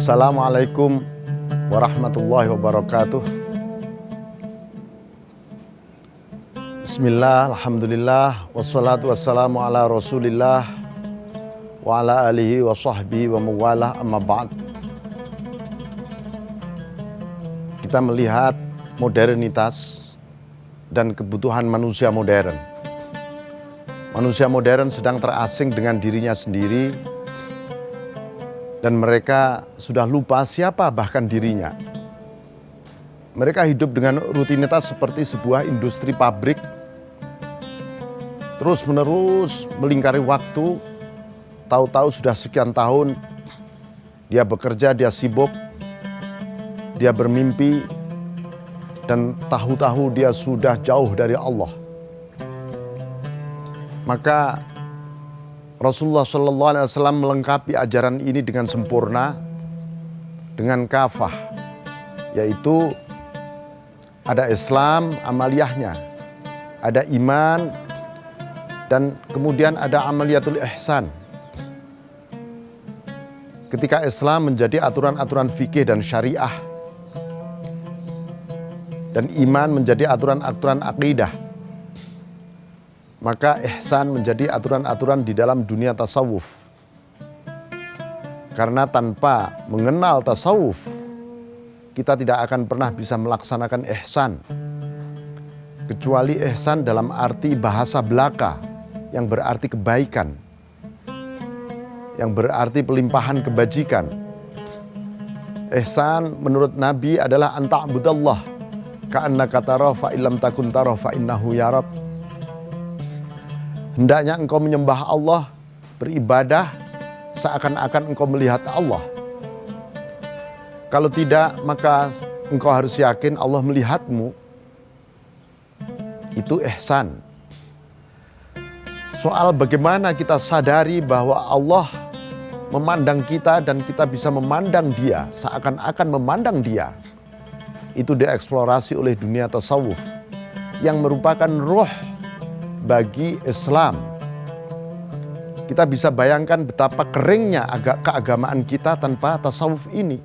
Assalamualaikum warahmatullahi wabarakatuh. Bismillah, alhamdulillah, wassalatu wassalamu ala rasulillah wa ala alihi wa sahbihi wa mawalah, amma ba'd. Kita melihat modernitas dan kebutuhan manusia modern. Manusia modern sedang terasing dengan dirinya sendiri, dan mereka sudah lupa siapa bahkan dirinya. Mereka hidup dengan rutinitas seperti sebuah industri pabrik, terus-menerus melingkari waktu. Tahu-tahu sudah sekian tahun dia bekerja, dia sibuk, dia bermimpi, dan tahu-tahu dia sudah jauh dari Allah. Maka Rasulullah SAW melengkapi ajaran ini dengan sempurna, dengan kafah, yaitu ada Islam amaliyahnya, ada iman, dan kemudian ada amaliyatul ihsan. Ketika Islam menjadi aturan-aturan fikih dan syariah, dan iman menjadi aturan-aturan akidah, maka ihsan menjadi aturan-aturan di dalam dunia tasawuf. Karena tanpa mengenal tasawuf, kita tidak akan pernah bisa melaksanakan ihsan. Kecuali ihsan dalam arti bahasa belaka, yang berarti kebaikan, yang berarti pelimpahan kebajikan. Ihsan menurut Nabi adalah anta'budallah ka'annaka tarahu fa illam takun tarahu fa innahu yarak. Hendaknya engkau menyembah Allah, beribadah seakan-akan engkau melihat Allah. Kalau tidak, maka engkau harus yakin Allah melihatmu. Itu ihsan. Soal bagaimana kita sadari bahwa Allah memandang kita dan kita bisa memandang Dia seakan-akan memandang Dia, itu dieksplorasi oleh dunia tasawuf yang merupakan ruh bagi Islam. Kita bisa bayangkan betapa keringnya keagamaan kita tanpa tasawuf ini.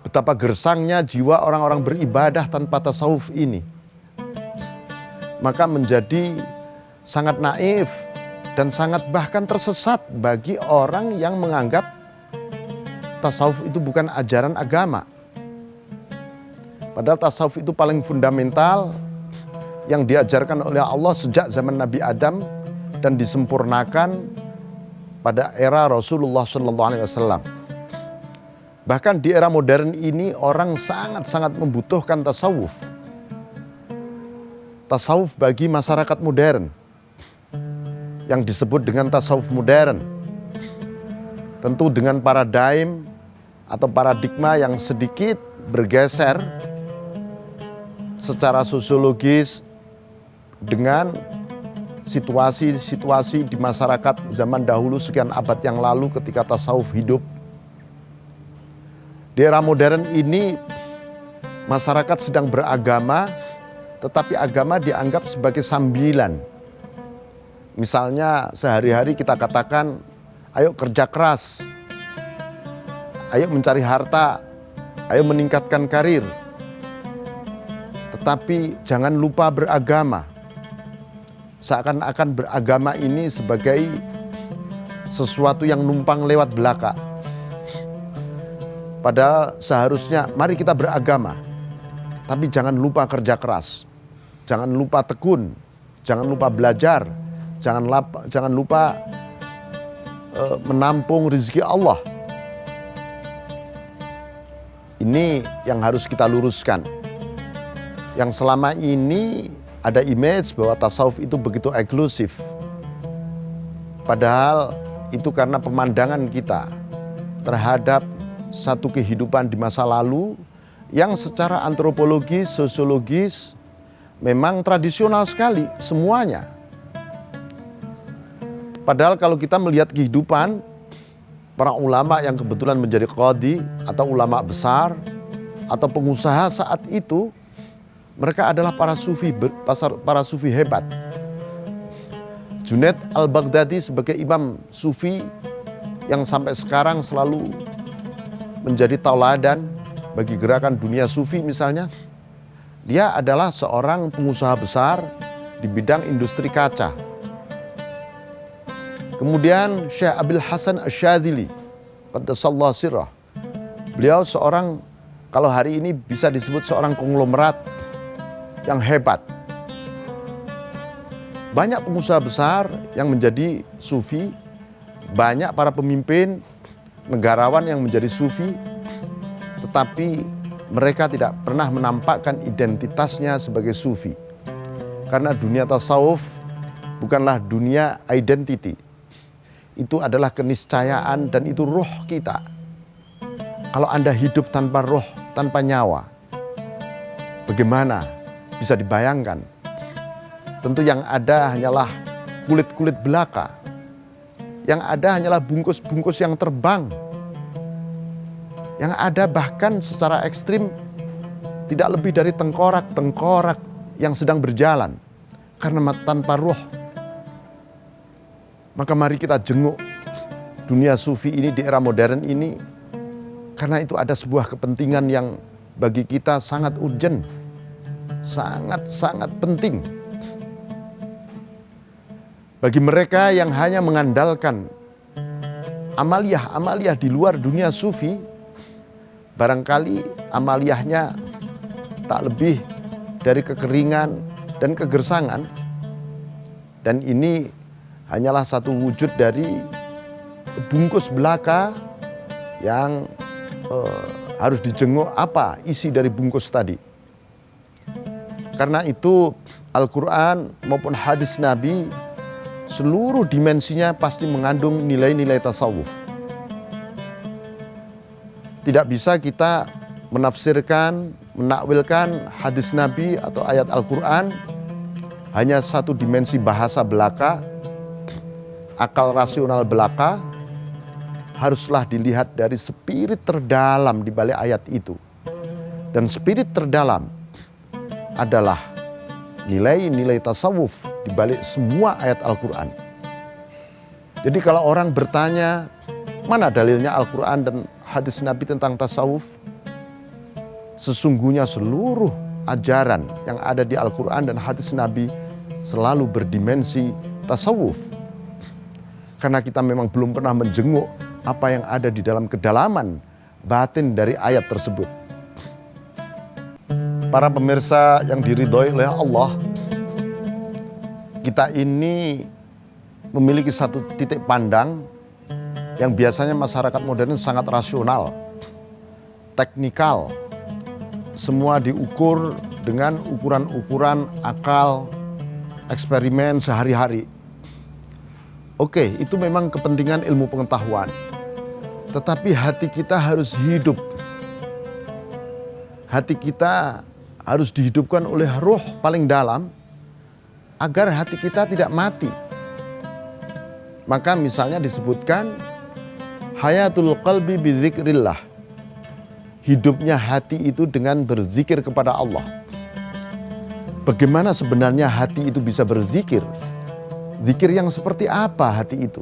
Betapa gersangnya jiwa orang-orang beribadah tanpa tasawuf ini. Maka menjadi sangat naif dan sangat bahkan tersesat bagi orang yang menganggap tasawuf itu bukan ajaran agama. Padahal tasawuf itu paling fundamental, yang diajarkan oleh Allah sejak zaman Nabi Adam dan disempurnakan pada era Rasulullah SAW. Bahkan di era modern ini orang sangat-sangat membutuhkan tasawuf. Tasawuf bagi masyarakat modern, yang disebut dengan tasawuf modern, tentu dengan paradigma atau paradigma yang sedikit bergeser secara sosiologis dengan situasi-situasi di masyarakat zaman dahulu sekian abad yang lalu ketika tasawuf hidup. Di era modern ini masyarakat sedang beragama, tetapi agama dianggap sebagai sambilan. Misalnya sehari-hari kita katakan, ayo kerja keras, ayo mencari harta, ayo meningkatkan karir, tetapi jangan lupa beragama. Seakan-akan beragama ini sebagai sesuatu yang numpang lewat belaka. Padahal seharusnya mari kita beragama, tapi jangan lupa kerja keras, jangan lupa tekun, jangan lupa belajar, jangan lupa menampung rezeki Allah. Ini yang harus kita luruskan. Yang selama ini ada image bahwa tasawuf itu begitu eksklusif. Padahal itu karena pemandangan kita terhadap satu kehidupan di masa lalu yang secara antropologis, sosiologis memang tradisional sekali semuanya. Padahal kalau kita melihat kehidupan para ulama yang kebetulan menjadi qadhi atau ulama besar atau pengusaha saat itu, mereka adalah para sufi hebat. Junaid al-Baghdadi sebagai imam sufi yang sampai sekarang selalu menjadi tauladan bagi gerakan dunia sufi misalnya. Dia adalah seorang pengusaha besar di bidang industri kaca. Kemudian Syekh Abil Hasan Asyadzili, qaddasallahu sirrah. Beliau seorang, kalau hari ini bisa disebut seorang konglomerat yang hebat. Banyak pengusaha besar yang menjadi sufi, banyak para pemimpin negarawan yang menjadi sufi, tetapi mereka tidak pernah menampakkan identitasnya sebagai sufi. Karena dunia tasawuf bukanlah dunia identity. Itu adalah keniscayaan dan itu ruh kita. Kalau Anda hidup tanpa roh, tanpa nyawa, bagaimana bisa dibayangkan? Tentu yang ada hanyalah kulit-kulit belaka. Yang ada hanyalah bungkus-bungkus yang terbang. Yang ada bahkan secara ekstrim tidak lebih dari tengkorak-tengkorak yang sedang berjalan karena tanpa ruh. Maka mari kita jenguk dunia sufi ini di era modern ini, karena itu ada sebuah kepentingan yang bagi kita sangat urgent, sangat-sangat penting. Bagi mereka yang hanya mengandalkan amaliyah-amaliyah di luar dunia sufi, barangkali amaliyahnya tak lebih dari kekeringan dan kegersangan. Dan ini hanyalah satu wujud dari bungkus belaka yang harus dijenguk apa isi dari bungkus tadi. Karena itu Al-Quran maupun hadis Nabi seluruh dimensinya pasti mengandung nilai-nilai tasawuf. Tidak bisa kita menafsirkan, menakwilkan hadis Nabi atau ayat Al-Quran hanya satu dimensi bahasa belaka, akal rasional belaka. Haruslah dilihat dari spirit terdalam di balik ayat itu. Dan spirit terdalam adalah nilai-nilai tasawuf di balik semua ayat Al-Quran. Jadi kalau orang bertanya, mana dalilnya Al-Quran dan hadis Nabi tentang tasawuf? Sesungguhnya seluruh ajaran yang ada di Al-Quran dan hadis Nabi selalu berdimensi tasawuf. Karena kita memang belum pernah menjenguk apa yang ada di dalam kedalaman batin dari ayat tersebut. Para pemirsa yang diridhoi oleh Allah, kita ini memiliki satu titik pandang yang biasanya masyarakat modern sangat rasional, teknikal. Semua diukur dengan ukuran-ukuran akal, eksperimen sehari-hari. Oke, itu memang kepentingan ilmu pengetahuan. Tetapi hati kita harus hidup. Hati kita harus dihidupkan oleh ruh paling dalam agar hati kita tidak mati. Maka misalnya disebutkan hayatul qalbi bidzikrillah. Hidupnya hati itu dengan berzikir kepada Allah. Bagaimana sebenarnya hati itu bisa berzikir? Zikir yang seperti apa hati itu?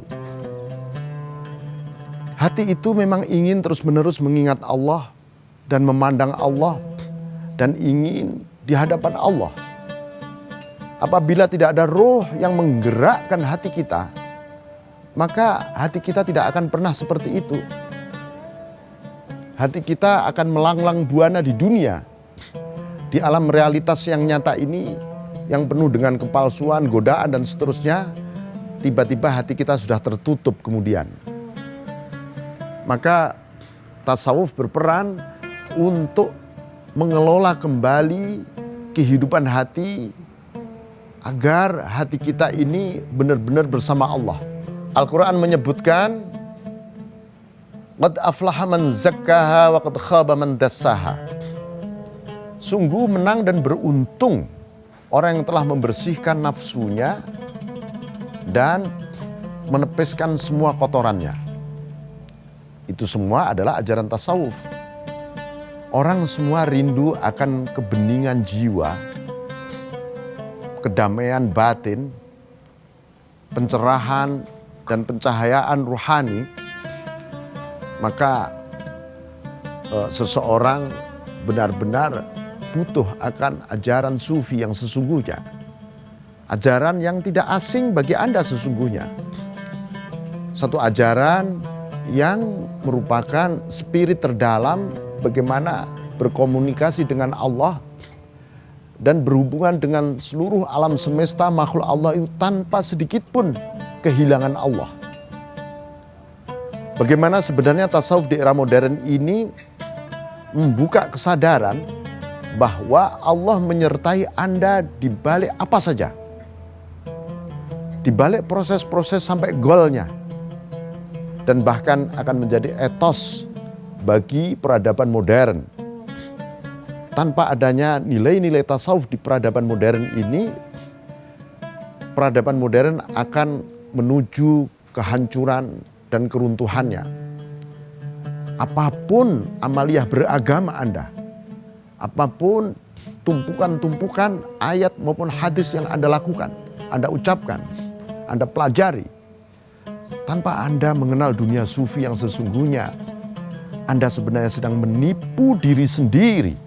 Hati itu memang ingin terus-menerus mengingat Allah dan memandang Allah dan ingin di hadapan Allah. Apabila tidak ada roh yang menggerakkan hati kita, maka hati kita tidak akan pernah seperti itu. Hati kita akan melanglang buana di dunia, di alam realitas yang nyata ini, yang penuh dengan kepalsuan, godaan dan seterusnya. Tiba-tiba hati kita sudah tertutup kemudian. Maka tasawuf berperan untuk mengelola kembali kehidupan hati agar hati kita ini benar-benar bersama Allah. Al-Quran menyebutkan qad aflaha man zakkaha wa qad khaba man dassaha. Sungguh menang dan beruntung orang yang telah membersihkan nafsunya dan menepiskan semua kotorannya. Itu semua adalah ajaran tasawuf. Orang semua rindu akan kebeningan jiwa, kedamaian batin, pencerahan dan pencahayaan ruhani. Maka seseorang benar-benar butuh akan ajaran sufi yang sesungguhnya. Ajaran yang tidak asing bagi Anda sesungguhnya. Satu ajaran yang merupakan spirit terdalam bagaimana berkomunikasi dengan Allah dan berhubungan dengan seluruh alam semesta makhluk Allah itu tanpa sedikit pun kehilangan Allah. Bagaimana sebenarnya tasawuf di era modern ini membuka kesadaran bahwa Allah menyertai Anda di balik apa saja. Di balik proses-proses sampai golnya. Dan bahkan akan menjadi etos bagi peradaban modern. Tanpa adanya nilai-nilai tasawuf di peradaban modern ini, peradaban modern akan menuju kehancuran dan keruntuhannya. Apapun amaliyah beragama Anda, apapun tumpukan-tumpukan ayat maupun hadis yang Anda lakukan, Anda ucapkan, Anda pelajari, tanpa Anda mengenal dunia sufi yang sesungguhnya, Anda sebenarnya sedang menipu diri sendiri.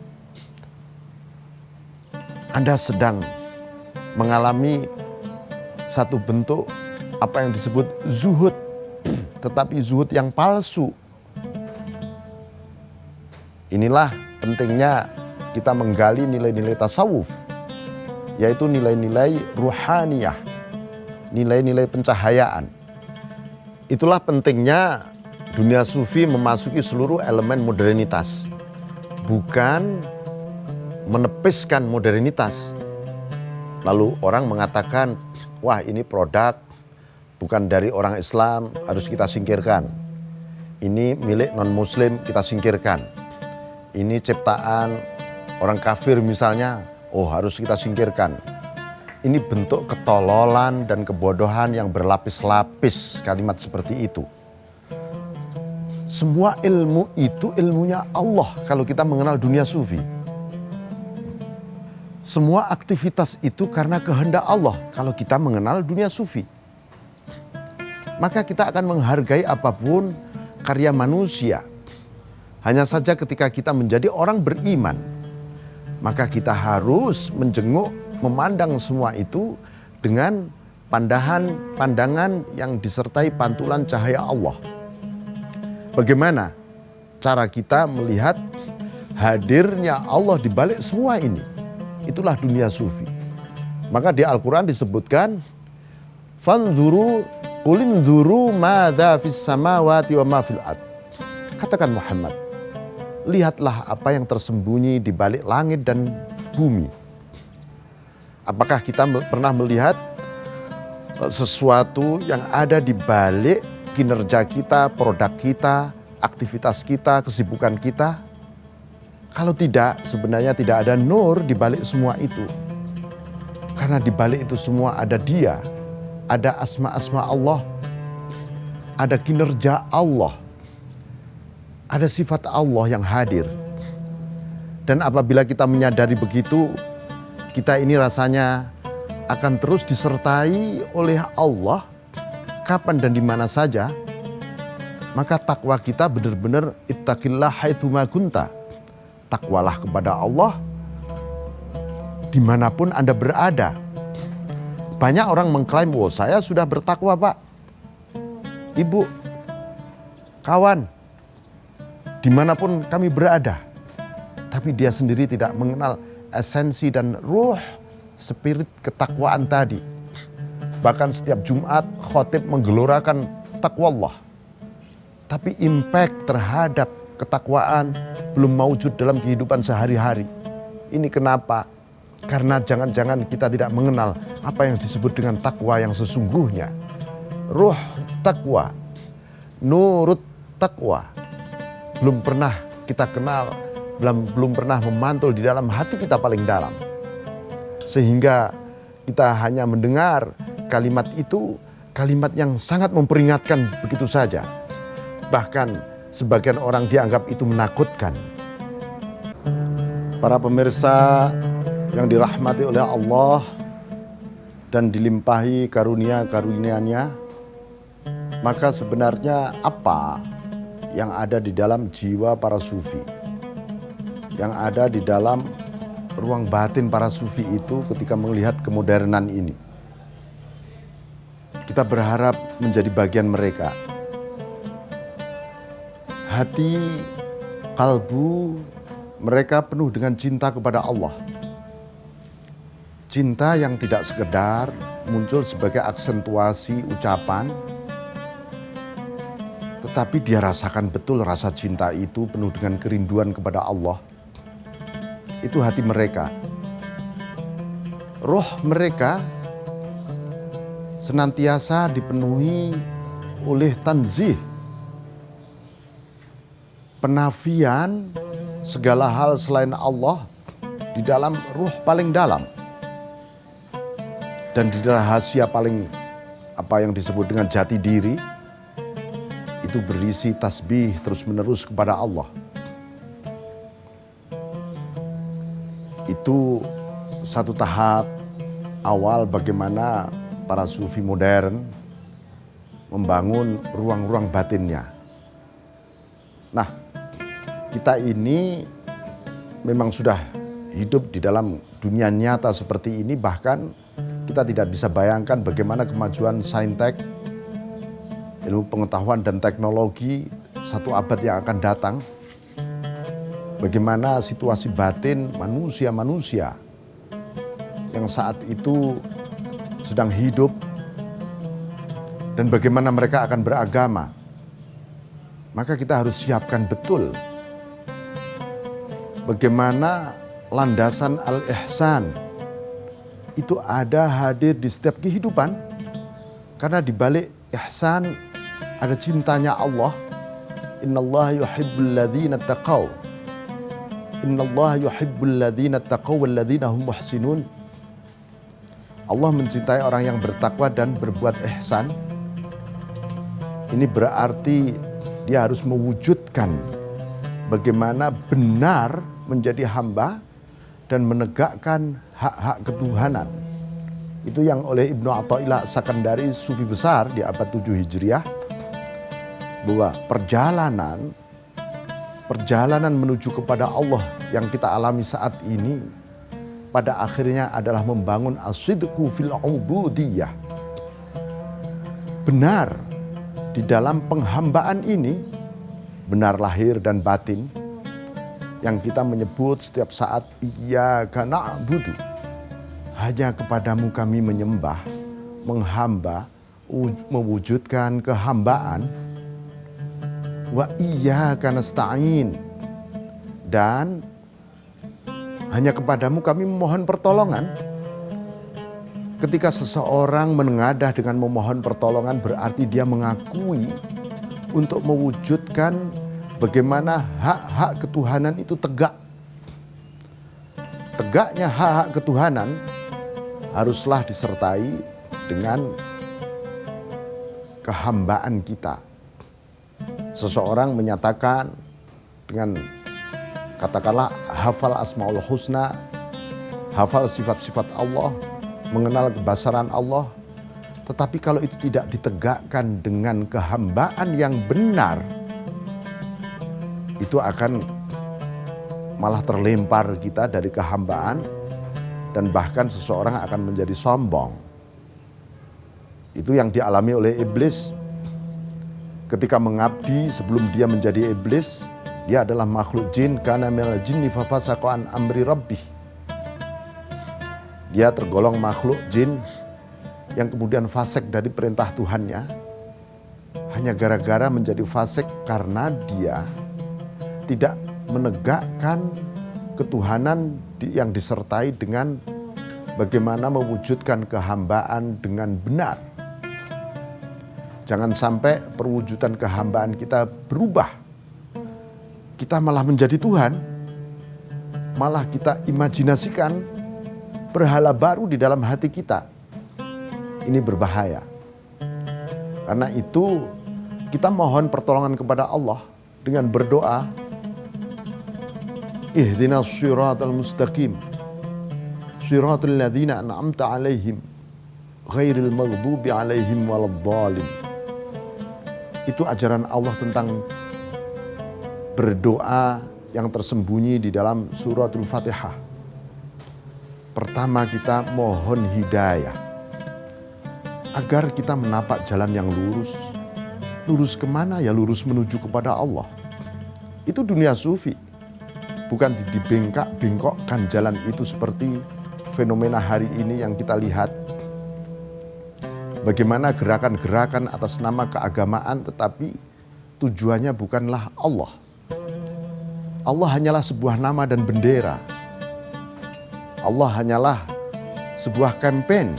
Anda sedang mengalami satu bentuk apa yang disebut zuhud, tetapi zuhud yang palsu. Inilah pentingnya kita menggali nilai-nilai tasawuf, yaitu nilai-nilai ruhaniyah, nilai-nilai pencahayaan. Itulah pentingnya dunia sufi memasuki seluruh elemen modernitas, bukan menepiskan modernitas. Lalu orang mengatakan, wah ini produk bukan dari orang Islam, harus kita singkirkan. Ini milik non-muslim, kita singkirkan. Ini ciptaan orang kafir misalnya, oh harus kita singkirkan. Ini bentuk ketololan dan kebodohan yang berlapis-lapis kalimat seperti itu. Semua ilmu itu ilmunya Allah kalau kita mengenal dunia sufi. Semua aktivitas itu karena kehendak Allah kalau kita mengenal dunia sufi. Maka kita akan menghargai apapun karya manusia. Hanya saja ketika kita menjadi orang beriman, maka kita harus menjenguk, memandang semua itu dengan pandangan yang disertai pantulan cahaya Allah. Bagaimana cara kita melihat hadirnya Allah di balik semua ini? Itulah dunia sufi. Maka di Al-Quran disebutkan, fanzuru ulinzuru madza fis samawati wa ma fil ard. Katakan Muhammad, lihatlah apa yang tersembunyi di balik langit dan bumi. Apakah kita pernah melihat sesuatu yang ada di balik kinerja kita, produk kita, aktivitas kita, kesibukan kita? Kalau tidak, sebenarnya tidak ada nur di balik semua itu. Karena di balik itu semua ada Dia, ada asma-asma Allah, ada kinerja Allah, ada sifat Allah yang hadir. Dan apabila kita menyadari begitu, kita ini rasanya akan terus disertai oleh Allah kapan dan di mana saja. Maka takwa kita benar-benar ittaqillah haitsu ma kunta. Takwalah kepada Allah dimanapun Anda berada. Banyak orang mengklaim, oh saya sudah bertakwa Pak. Ibu, kawan, dimanapun kami berada. Tapi dia sendiri tidak mengenal esensi dan ruh spirit ketakwaan tadi. Bahkan setiap Jumat khotib menggelorakan takwa Allah. Tapi impact terhadap ketakwaan belum mewujud dalam kehidupan sehari-hari. Ini kenapa? Karena jangan-jangan kita tidak mengenal apa yang disebut dengan takwa yang sesungguhnya. Ruh takwa, nurut takwa belum pernah kita kenal, belum pernah memantul di dalam hati kita paling dalam. Sehingga kita hanya mendengar kalimat itu, kalimat yang sangat memperingatkan begitu saja. Bahkan sebagian orang dianggap itu menakutkan. Para pemirsa yang dirahmati oleh Allah dan dilimpahi karunia-karunia-Nya, maka sebenarnya apa yang ada di dalam jiwa para sufi, yang ada di dalam ruang batin para sufi itu ketika melihat kemodernan ini. Kita berharap menjadi bagian mereka. Hati, kalbu mereka penuh dengan cinta kepada Allah. Cinta yang tidak sekedar muncul sebagai aksentuasi ucapan, tetapi dia rasakan betul rasa cinta itu penuh dengan kerinduan kepada Allah. Itu hati mereka. Roh mereka senantiasa dipenuhi oleh tanzih, penafian segala hal selain Allah di dalam ruh paling dalam. Dan di rahasia paling yang disebut dengan jati diri, itu berisi tasbih terus-menerus kepada Allah. Itu satu tahap awal bagaimana para sufi modern membangun ruang-ruang batinnya. Nah, kita ini memang sudah hidup di dalam dunia nyata seperti ini, bahkan kita tidak bisa bayangkan bagaimana kemajuan saintek, ilmu pengetahuan dan teknologi satu abad yang akan datang. Bagaimana situasi batin manusia-manusia yang saat itu sedang hidup dan bagaimana mereka akan beragama. Maka kita harus siapkan betul bagaimana landasan al-ihsan itu hadir di setiap kehidupan, karena di balik ihsan ada cintanya Allah. Innallaha yuhibbul ladzina taqaw. Innallaha yuhibbul ladzina taqaw wal ladzina hum muhsinun. Allah mencintai orang yang bertakwa dan berbuat ihsan. Ini berarti dia harus mewujudkan bagaimana benar menjadi hamba dan menegakkan hak-hak ketuhanan. Itu yang oleh Ibnu Athaillah Sakandari, sufi besar di abad 7 Hijriah, bahwa perjalanan menuju kepada Allah yang kita alami saat ini pada akhirnya adalah membangun as-sidqu fil ubudiyah. Benar di dalam penghambaan ini, benar lahir dan batin, yang kita menyebut setiap saat iyyaka na'budu, hanya kepadamu kami menyembah, menghamba, mewujudkan kehambaan. Wa iyyaka nasta'in, dan hanya kepadamu kami memohon pertolongan. Ketika seseorang menengadah dengan memohon pertolongan, berarti dia mengakui untuk mewujudkan bagaimana hak-hak ketuhanan itu tegak. Tegaknya hak-hak ketuhanan haruslah disertai dengan kehambaan kita. Seseorang menyatakan dengan katakanlah hafal asmaul husna, hafal sifat-sifat Allah, mengenal kebesaran Allah, tetapi kalau itu tidak ditegakkan dengan kehambaan yang benar, itu akan malah terlempar kita dari kehambaan, dan bahkan seseorang akan menjadi sombong. Itu yang dialami oleh iblis ketika mengabdi. Sebelum dia menjadi iblis, dia adalah makhluk jin, kana minal jinni fafasaqa an amri rabbih. Dia tergolong makhluk jin yang kemudian fasik dari perintah Tuhannya, hanya gara-gara menjadi fasik karena dia tidak menegakkan ketuhanan yang disertai dengan bagaimana mewujudkan kehambaan dengan benar. Jangan sampai perwujudan kehambaan kita berubah. Kita malah menjadi Tuhan, malah kita imajinasikan berhala baru di dalam hati kita. Ini berbahaya. Karena itu kita mohon pertolongan kepada Allah dengan berdoa, ihdinas siratal mustaqim, siratal ladzina an'amta alaihim, ghairil maghdubi alaihim waladdallin. Itu ajaran Allah tentang berdoa yang tersembunyi di dalam suratul Fatihah. Pertama, kita mohon hidayah agar kita menapak jalan yang lurus. Lurus kemana? Ya lurus menuju kepada Allah. Itu dunia sufi. Bukan dibengkak-bengkokkan jalan itu seperti fenomena hari ini yang kita lihat. Bagaimana gerakan-gerakan atas nama keagamaan tetapi tujuannya bukanlah Allah. Allah hanyalah sebuah nama dan bendera. Allah hanyalah sebuah kampanye.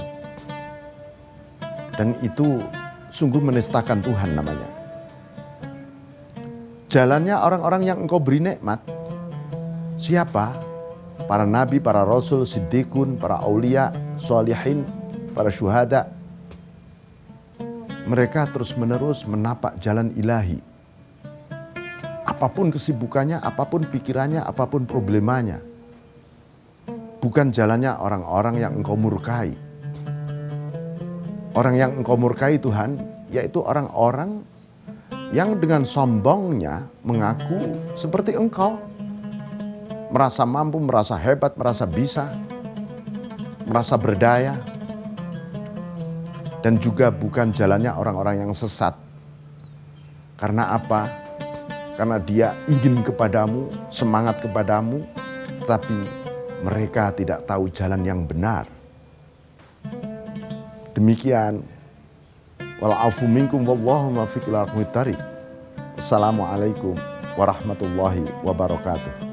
Dan itu sungguh menistakan Tuhan namanya. Jalannya orang-orang yang engkau beri nikmat. Siapa? Para nabi, para rasul, siddiqun, para aulia, sholihin, para syuhada. Mereka terus-menerus menapak jalan ilahi. Apapun kesibukannya, apapun pikirannya, apapun problemanya. Bukan jalannya orang-orang yang engkau murkai. Orang yang engkau murkai Tuhan, yaitu orang-orang yang dengan sombongnya mengaku seperti engkau. Merasa mampu, merasa hebat, merasa bisa, merasa berdaya. Dan juga bukan jalannya orang-orang yang sesat. Karena apa? Karena dia ingin kepadamu, semangat kepadamu, tapi mereka tidak tahu jalan yang benar. Demikian. Wal'afu minkum wallahu muwaffiq ila aqwamit thariq. Assalamualaikum warahmatullahi wabarakatuh.